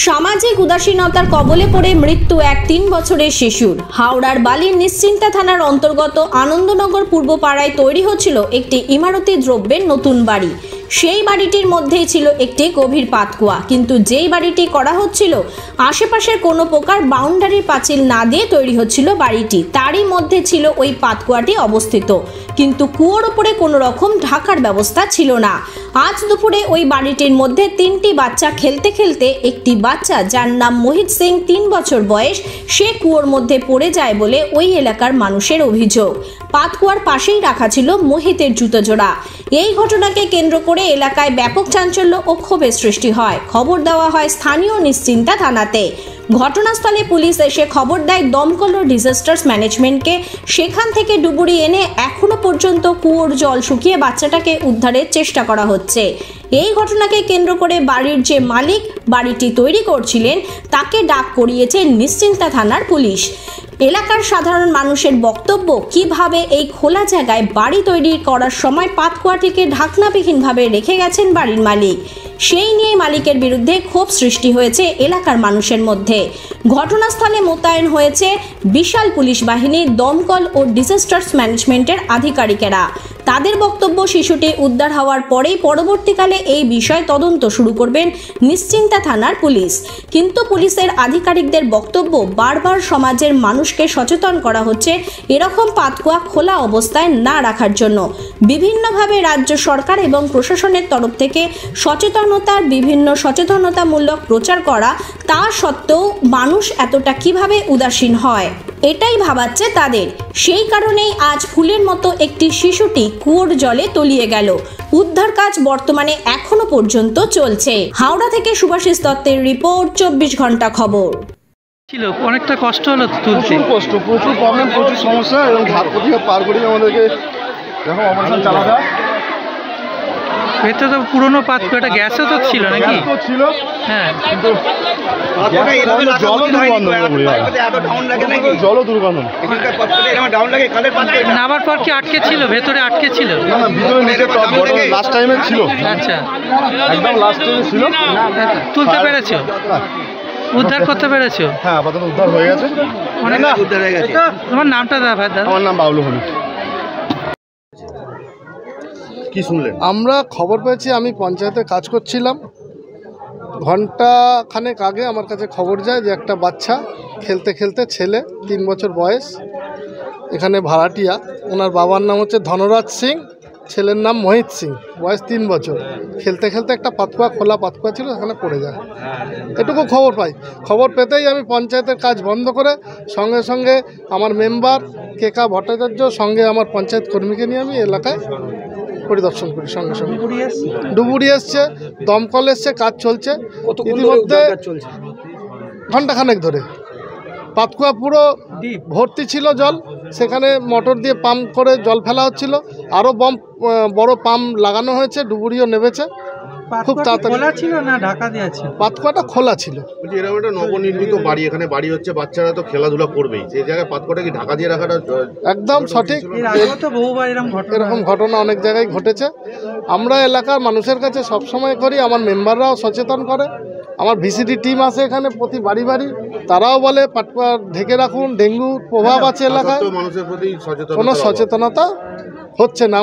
সামাজিক উদাসীনতার কবলে পড়ে মৃত্যু এক ৩ বছরের শিশুর। হাওড়ার বালির নিশ্চিন্তা থানার অন্তর্গত আনন্দনগর পূর্বপাড়ায় তৈরি হচ্ছিল একটি ইমারতি দ্রব্যের নতুন বাড়ি। সেই বাড়িটির মধ্যেই ছিল একটি গভীর পাতকুয়া, কিন্তু যেই বাড়িটি করা হচ্ছিল আশেপাশের কোনো প্রকার বাউন্ডারির পাঁচিল না দিয়ে তৈরি হচ্ছিল বাড়িটি, তারই মধ্যে ছিল ওই পাতকুয়াটি অবস্থিত, কিন্তু কুয়োর উপরে কোনো রকম ঢাকার ব্যবস্থা ছিল না। আজ দুপুরে ওই বাড়িটির মধ্যে 3টি বাচ্চা খেলতে খেলতে একটি বাচ্চা, যার নাম মোহিত সিং 3 বছর বয়স, সে কুয়োর মধ্যে পড়ে যায় বলে ওই এলাকার মানুষের অভিযোগ। পাতকুয়ার পাশেই রাখা ছিল মোহিতের জুতো জোড়া। এই ঘটনাকে কেন্দ্র করে এলাকায় ব্যাপক চাঞ্চল্য ও ক্ষোভের সৃষ্টি হয়। খবর দেওয়া হয় স্থানীয় নিশ্চিন্তা থানাতে। ঘটনাস্থলে পুলিশ এসে খবর দেয় দমকল ও ডিজাস্টার ম্যানেজমেন্টকে। সেখান থেকে ডুবুরি এনে এখনো পর্যন্ত কুয়োর জল শুকিয়ে বাচ্চাটাকে উদ্ধারের চেষ্টা করা হচ্ছে। এই ঘটনাকে কেন্দ্র করে বাড়ির যে মালিক বাড়িটি তৈরি করছিলেন তাকে ডাক করিয়েছে নিশ্চিন্তা থানার পুলিশ। এলাকার সাধারণ মানুষের বক্তব্য, কিভাবে এই খোলা জায়গায় বাড়ি তৈরি করার সময় পাতকুয়াটিকে ঢাকনাবিহীনভাবে রেখে গেছেন বাড়ির মালিক, সেই নিয়ে মালিকের বিরুদ্ধে ক্ষোভ সৃষ্টি হয়েছে এলাকার মানুষের মধ্যে। ঘটনাস্থলে মোতায়েন হয়েছে বিশাল পুলিশ বাহিনী, দমকল ও ডিজাস্টার্স ম্যানেজমেন্টের আধিকারিকেরা। তাদের বক্তব্য, শিশুটি উদ্ধার হওয়ার পরেই পরবর্তীকালে এই বিষয়ে তদন্ত শুরু করবেন নিশ্চিন্তা থানার পুলিশ। কিন্তু পুলিশের আধিকারিকদের বক্তব্য, বারবার সমাজের মানুষকে সচেতন করা হচ্ছে এরকম পাতকুয়া খোলা অবস্থায় না রাখার জন্য। বিভিন্নভাবে রাজ্য সরকার এবং প্রশাসনের তরফ থেকে বিভিন্ন সচেতনতামূলক প্রচার করা, তা সত্ত্বেও মানুষ এতটা কিভাবে উদাসীন হয়, এটাই ভাবাচ্ছে তাদের। সেই কারণেই আজ ফুলের মতো একটি শিশুটি কুয়োর জলে তলিয়ে গেল। উদ্ধার কাজ বর্তমানে এখনো পর্যন্ত চলছে। হাওড়া থেকে সুভাষিস দত্তের রিপোর্ট, 24 ঘন্টা খবর। ছিল অনেকটা কষ্ট হলো তুলতে, প্রচুর প্রবলেম, প্রচুর সমস্যা, এবং ঘাট প্রতিভা পার করি আমাদেরকে দেখো অপারেশন চালাটা। ভেতরে তো পুরোনো পাতকুয়াটা গ্যাসও তো ছিল নাকি? ছিল, হ্যাঁ, কিন্তু জলও দুর্গন্ধ। নামার পর কি আটকে ছিল? ভেতরে আটকে ছিল? না না, ভিতরে নিচে লাস্ট টাইমে ছিল। আচ্ছা, একদম লাস্ট টাইমে ছিল। তুলতে পেরেছো? উদ্ধার করতে পেরেছো? হ্যাঁ, আপাতত উদ্ধার হয়ে গেছে। অনেক উদ্ধার হয়ে গেছে। তোমার নামটা দাদা? আমার নাম বাবলু হনি। কি শুনলেন? আমরা খবর পেয়েছি, আমি পঞ্চায়েতে কাজ করছিলাম, ঘন্টা খানেক আগে আমার কাছে খবর যায় যে একটা বাচ্চা খেলতে খেলতে, ছেলে 3 বছর বয়স, এখানে ভাড়াটিয়া, ওনার বাবার নাম হচ্ছে ধনরাজ সিং, ছেলের নাম মোহিত সিং, বয়স 3 বছর, খেলতে খেলতে একটা পাতকুয়া, খোলা পাতকুয়া ছিল, সেখানে পড়ে যায়। এটুকু খবর পাই। খবর পেতেই আমি পঞ্চায়েতের কাজ বন্ধ করে সঙ্গে সঙ্গে আমার মেম্বার কেকা ভট্টাচার্য সঙ্গে আমার পঞ্চায়েত কর্মীকে নিয়ে আমি এলাকায় পরিদর্শন করি। সঙ্গে সঙ্গে ডুবুরি এসছে, দমকল এসছে, কাজ চলছে। ইতিমধ্যে ঘন্টাখানেক ধরে পাতকুয়া পুরো ভর্তি ছিল জল, সেখানে মোটর দিয়ে পাম্প করে জল ফেলা হচ্ছিল। আরও বড় পাম্প লাগানো হয়েছে, ডুবুরিও নেমেছে। খুব তাড়াতাড়ি ছিল না ঢাকা দেওয়া ছিল? পাতকুয়াটা খোলা ছিল। এরকম একটা নবনির্মিত বাড়ি, এখানে বাড়ি হচ্ছে, বাচ্চারা তো খেলাধুলা করবেই, সেই জায়গায় পাতকুয়াটা কি ঢাকা দিয়ে রাখাটা একদম সঠিক। এরকম ঘটনা অনেক জায়গায় ঘটেছে। আমরা এলাকার মানুষের কাছে সবসময় করি, আমার মেম্বাররাও সচেতন করে, আমার ভিসিডি টিম আসে এখানে প্রতি বাড়ি বাড়ি, তারাও বলে পাতকুয়া ঢেকে রাখুন, ডেঙ্গুর প্রভাব আছে এলাকায়। মানুষের প্রতি কোনো সচেতনতা হচ্ছে না।